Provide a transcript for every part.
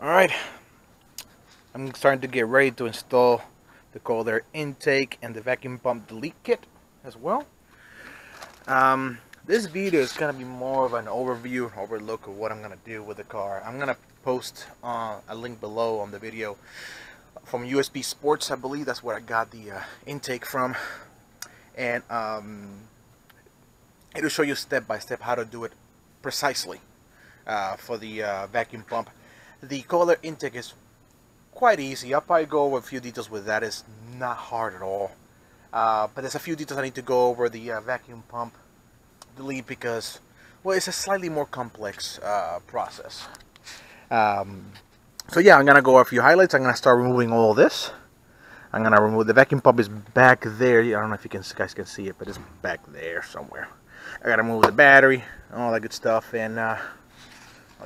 Alright, I'm starting to get ready to install the cold air intake and the vacuum pump delete kit as well. This video is going to be more of an overlook of what I'm going to do with the car. I'm going to post a link below on the video from USB Sports. I believe that's where I got the intake from. And it'll show you step by step how to do it precisely for the vacuum pump. The cold air intake is quite easy. I'll probably go over a few details with that. It's not hard at all. But there's a few details I need to go over the vacuum pump delete because, well, it's a slightly more complex process. So yeah, I'm gonna go over a few highlights. I'm gonna start removing all this. I'm gonna remove the vacuum pump is back there. I don't know if you guys can see it, but it's back there somewhere. I gotta remove the battery, all that good stuff, and I'll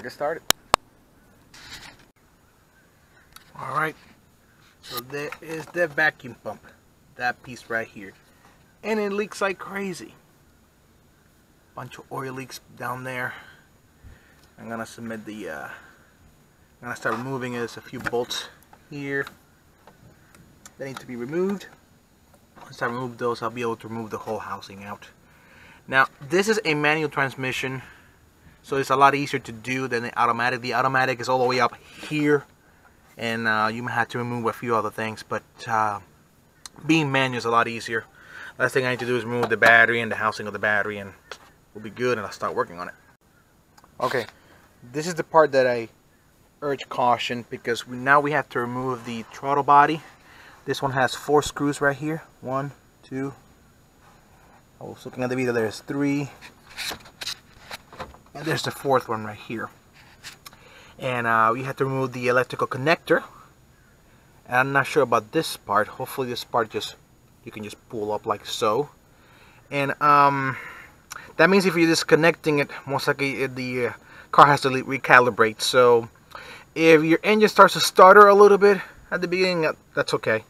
get started. Alright, so there is the vacuum pump, that piece right here, and it leaks like crazy. Bunch of oil leaks down there. I'm gonna submit the I'm gonna start removing it. There's a few bolts here that need to be removed. Once I remove those, I'll be able to remove the whole housing out. Now this is a manual transmission, so it's a lot easier to do than the automatic. The automatic is all the way up here, and you might have to remove a few other things, but being manual is a lot easier. Last thing I need to do is remove the battery and the housing of the battery, and we'll be good, and I'll start working on it. Okay, this is the part that I urge caution, because now we have to remove the throttle body. This one has 4 screws right here. 1, 2. I was looking at the video. There's 3, and there's the 4th one right here. And we have to remove the electrical connector. And I'm not sure about this part. Hopefully this part you can just pull up like so. And that means if you're disconnecting it, most likely the car has to recalibrate. So if your engine starts to stutter a little bit at the beginning, that's okay.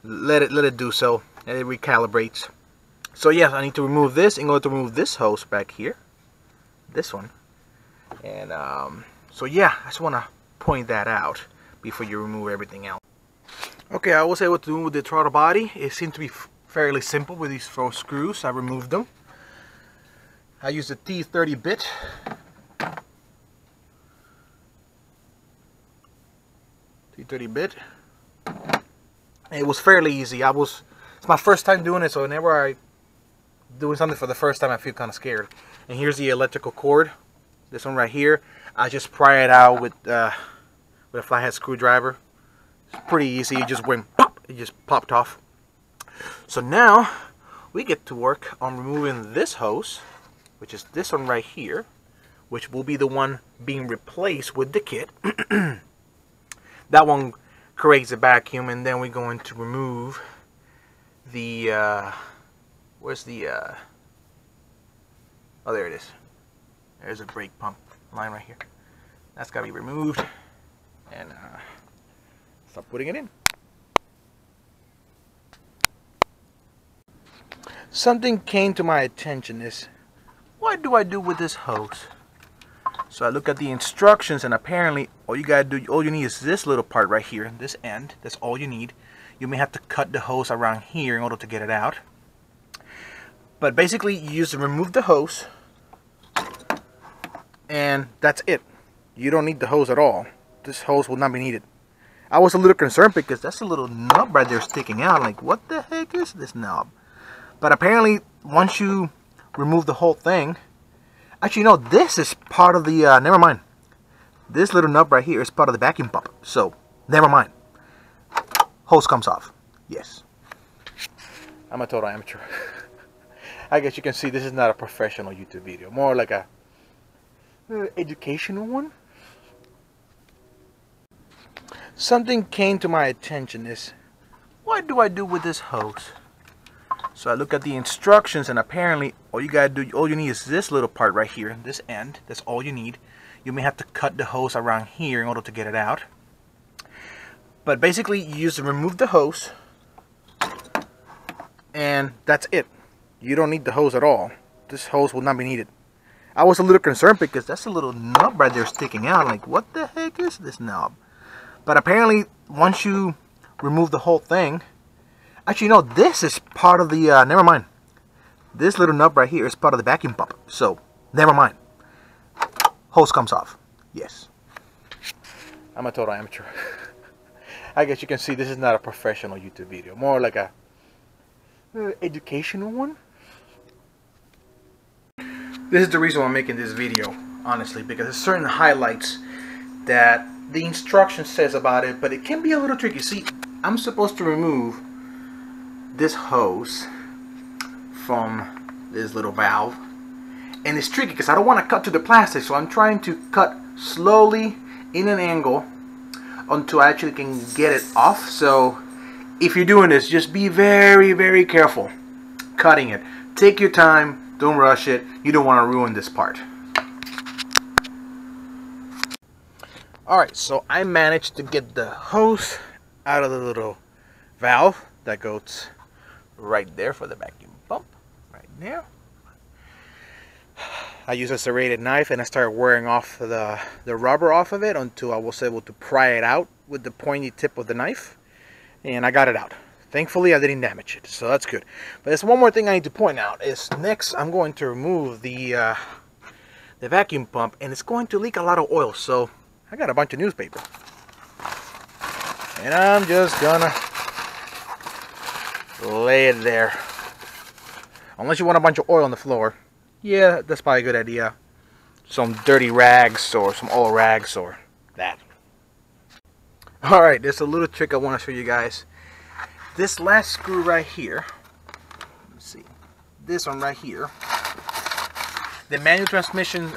Let it do so, and it recalibrates. So yes, I need to remove this. I'm going to remove this hose back here, this one. And so yeah, I just want to point that out before you remove everything else. Okay, I was able to remove the throttle body. It seemed to be fairly simple with these 4 screws. I removed them. I used a T30 bit. It was fairly easy. It's my first time doing it, so whenever I doing something for the first time, I feel kind of scared. And here's the electrical cord. This one right here. I just pry it out with a flathead screwdriver. It's pretty easy. It just went pop. It just popped off. So now we get to work on removing this hose, which is this one right here, which will be the one being replaced with the kit. That one creates a vacuum, and then we're going to remove the where's the oh, there it is. There's a brake pump line right here. That's got to be removed, and start putting it in. Something came to my attention. Is what do I do with this hose? So I look at the instructions, and apparently all you need is this little part right here, this end. That's all you need. You may have to cut the hose around here in order to get it out. But basically you just remove the hose, and that's it. You don't need the hose at all. This hose will not be needed. I was a little concerned because that's a little nub right there sticking out. Like, what the heck is this knob? But apparently once you remove the whole thing, actually no, this is part of the never mind. This little nub right here is part of the vacuum pump. So never mind. Hose comes off. Yes. I'm a total amateur. I guess you can see this is not a professional YouTube video. More like a educational one. Something came to my attention. Is what do I do with this hose? So I look at the instructions, and apparently all you need is this little part right here, this end. That's all you need. You may have to cut the hose around here in order to get it out. But basically you just remove the hose, and that's it. You don't need the hose at all. This hose will not be needed. I was a little concerned because that's a little nub right there sticking out. Like, what the heck is this nub? But apparently, once you remove the whole thing, actually, no, this is part of the, never mind. This little nub right here is part of the vacuum pump. So, never mind. Hose comes off. Yes. I'm a total amateur. I guess you can see this is not a professional YouTube video. More like a educational one. This is the reason why I'm making this video, honestly, because there's certain highlights that the instruction says about it, but it can be a little tricky. See, I'm supposed to remove this hose from this little valve, and it's tricky because I don't want to cut to the plastic, so I'm trying to cut slowly in an angle until I actually can get it off. So if you're doing this, just be very, very careful cutting it. Take your time. Don't rush it. You don't want to ruin this part. Alright, so I managed to get the hose out of the little valve that goes right there for the vacuum pump. Right there. I used a serrated knife and I started wearing off the rubber off of it until I was able to pry it out with the pointy tip of the knife. And I got it out. Thankfully, I didn't damage it, so that's good. But there's one more thing I need to point out. Is next, I'm going to remove the vacuum pump, and it's going to leak a lot of oil. So I got a bunch of newspaper, and I'm just gonna lay it there. Unless you want a bunch of oil on the floor, yeah, that's probably a good idea. Some dirty rags or some oil rags or that. All right, there's a little trick I want to show you guys. This last screw right here, let's see, this one right here, the manual transmission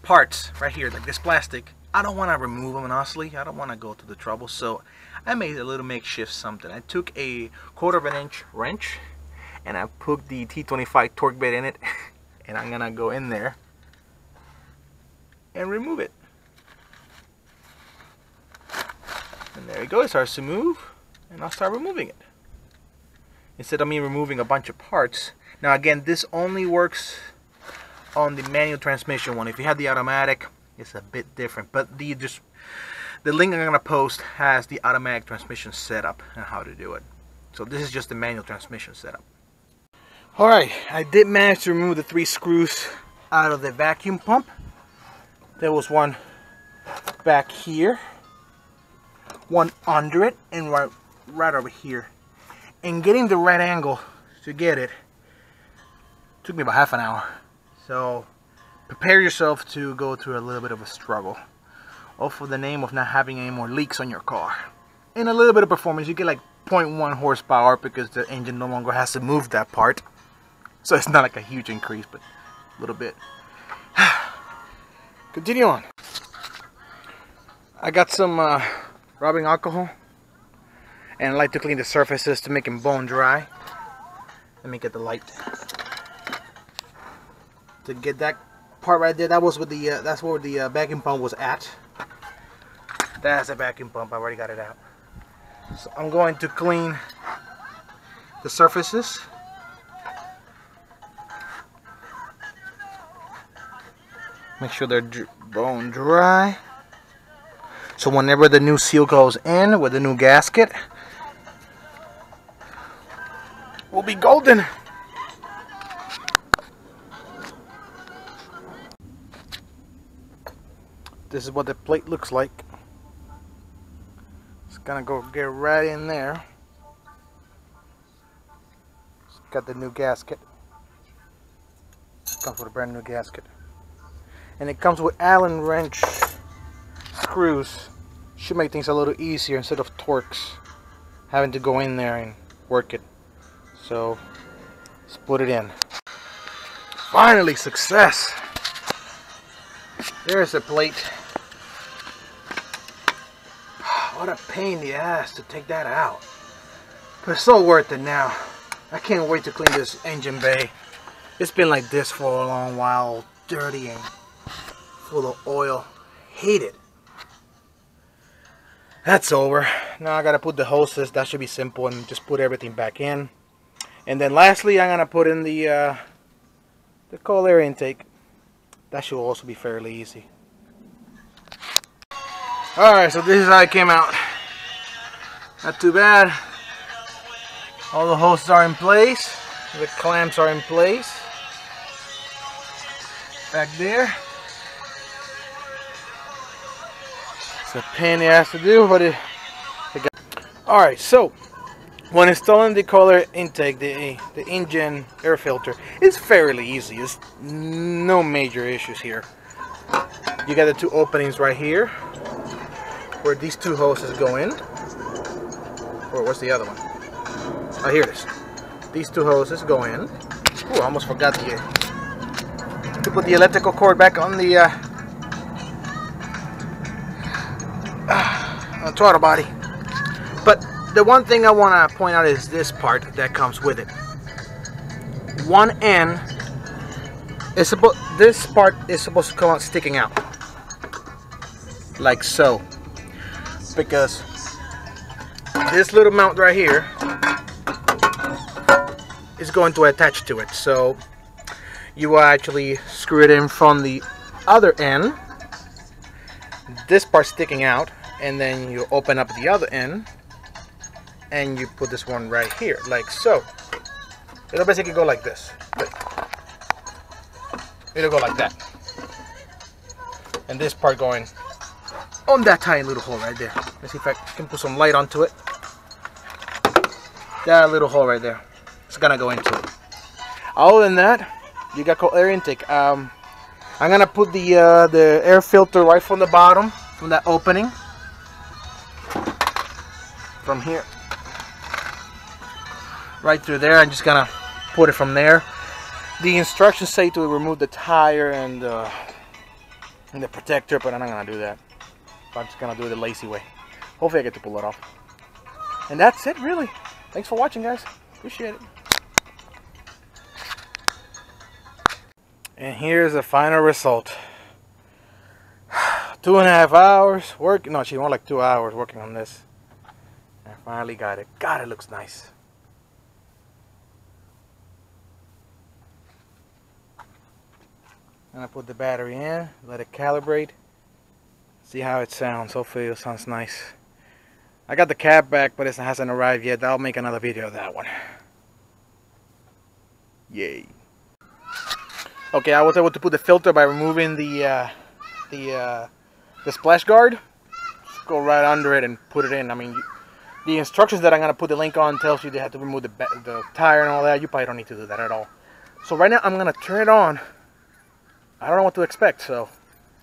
parts right here, like this plastic, I don't want to remove them, honestly. I don't want to go to the trouble, so I made a little makeshift something. I took a 1/4 inch wrench and I put the T25 torque bit in it, and I'm gonna go in there and remove it. And there you go, it starts to move. And I'll start removing it. Instead of me removing a bunch of parts. Now again, this only works on the manual transmission one. If you have the automatic, it's a bit different. But the link I'm going to post has the automatic transmission setup and how to do it. So this is just the manual transmission setup. Alright, I did manage to remove the 3 screws out of the vacuum pump. There was one back here, one under it, and right over here. And getting the right angle to get it took me about half an hour. So prepare yourself to go through a little bit of a struggle, all for the name of not having any more leaks on your car. And a little bit of performance. You get like 0.1 horsepower because the engine no longer has to move that part. So it's not like a huge increase, but a little bit. Continue on. I got some rubbing alcohol, and I like to clean the surfaces to make them bone dry. Let me get the light to get that part right there. That was with the that's where the vacuum pump was at. That's a vacuum pump. I already got it out. So I'm going to clean the surfaces. Make sure they're bone dry. So whenever the new seal goes in with the new gasket, we'll be golden. This is what the plate looks like. It's gonna go get right in there. It's got the new gasket. Comes with a brand new gasket. And it comes with Allen wrench screws. Should make things a little easier instead of Torx having to go in there and work it. So let's put it in. Finally, success. There's the plate. What a pain in the ass to take that out, but it's so worth it now. I can't wait to clean this engine bay. It's been like this for a long while, dirty and full of oil. Hate it. That's over. Now I gotta put the hoses. That should be simple, and just put everything back in. And then lastly, I'm gonna put in the the cold air intake. That should also be fairly easy. Alright, so this is how it came out. Not too bad. All the hoses are in place. The clamps are in place. Back there. It's a pain in the ass to do, but alright, so when installing the cold air intake, the Injen air filter, it's fairly easy. There's no major issues here. You got the two openings right here where these two hoses go in. Or what's the other one? Oh, here it is. These two hoses go in. Ooh, I almost forgot to put the electrical cord back on the throttle body. But the one thing I want to point out is this part that comes with it. One end is this part is supposed to come out sticking out like so, because this little mount right here is going to attach to it. So you will actually screw it in from the other end, this part sticking out, and then you open up the other end and you put this one right here like so. It'll basically go like this. It'll go like that, and this part going on that tiny little hole right there. Let's see if I can put some light onto it. That little hole right there, it's gonna go into it. Other than that, you got cold air intake. I'm gonna put the air filter right from the bottom, from that opening, from here right through there. I'm just gonna put it from there. The instructions say to remove the tire and the protector, but I'm not gonna do that. I'm just gonna do it the lazy way. Hopefully I get to pull it off. And that's it, really. Thanks for watching, guys. Appreciate it. And here's the final result. 2.5 hours work. No, she more like 2 hours working on this. I finally got it. God, it looks nice. I'm gonna put the battery in, let it calibrate, see how it sounds. Hopefully it sounds nice. I got the cab back, but it hasn't arrived yet. I'll make another video of that one. Yay. Okay, I was able to put the filter by removing the splash guard. Just go right under it and put it in. I mean, the instructions that I'm gonna put the link on tells you they have to remove the tire and all that. You probably don't need to do that at all. So right now I'm gonna turn it on. I don't know what to expect, so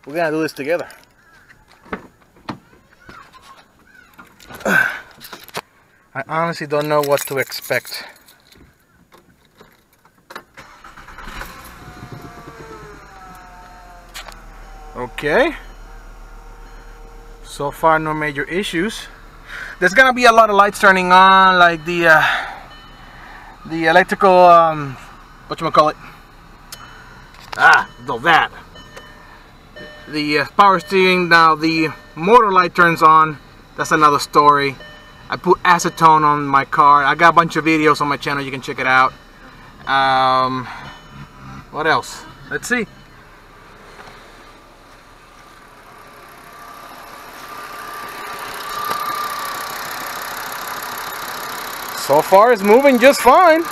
we're gonna do this together. I honestly don't know what to expect. Okay. So far, no major issues. There's gonna be a lot of lights turning on, like the electrical, whatchamacallit? That. The power steering. Now the motor light turns on. That's another story. I put acetone on my car. I got a bunch of videos on my channel. You can check it out. What else? Let's see. So far, it's moving just fine.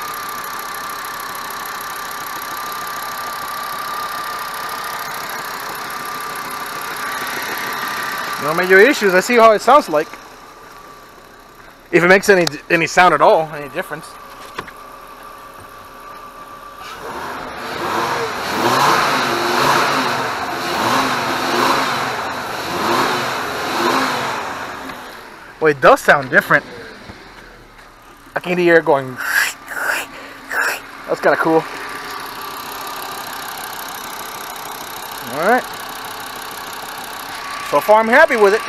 No major issues. I see how it sounds like. If it makes any sound at all, any difference. Well, it does sound different. I can hear it going. That's kind of cool. Alright. So far I'm happy with it.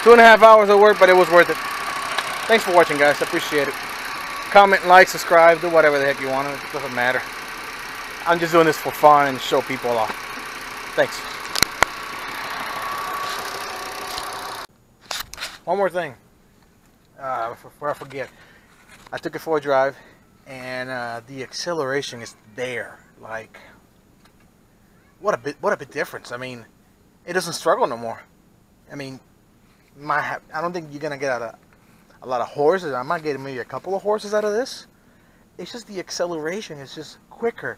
2.5 hours of work, but it was worth it. Thanks for watching, guys. I appreciate it. Comment, like, subscribe, do whatever the heck you want. It doesn't matter. I'm just doing this for fun and show people off. Thanks. One more thing. Before I forget. I took it for a drive. and the acceleration is there. Like, what a bit difference. I mean, it doesn't struggle no more. I mean, I don't think you're gonna get a lot of horses. I might get maybe a couple of horses out of this. It's just the acceleration is just quicker,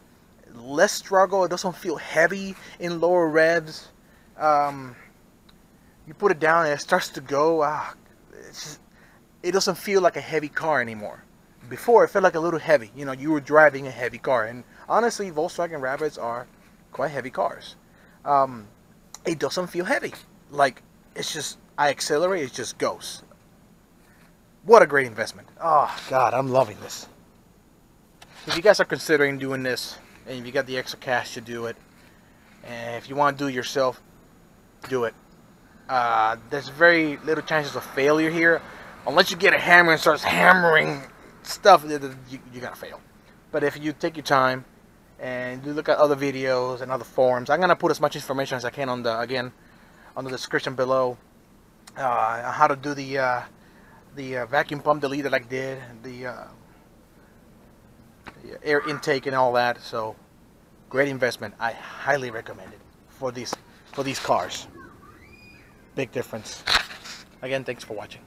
less struggle. It doesn't feel heavy in lower revs. You put it down and it starts to go. It doesn't feel like a heavy car anymore. Before, it felt like a little heavy. You know, you were driving a heavy car. And honestly, Volkswagen Rabbits are quite heavy cars. It doesn't feel heavy. Like, it's just, I accelerate, it just goes. What a great investment. Oh, God, I'm loving this. If you guys are considering doing this, and if you got the extra cash to do it, and if you want to do it yourself, do it. There's very little chances of failure here. Unless you get a hammer and starts hammering stuff, you're gonna fail. But if you take your time and you look at other videos and other forums, I'm gonna put as much information as I can on the description below, on how to do the vacuum pump delete that I did, the air intake and all that. So great investment. I highly recommend it for these cars. Big difference. Again, thanks for watching.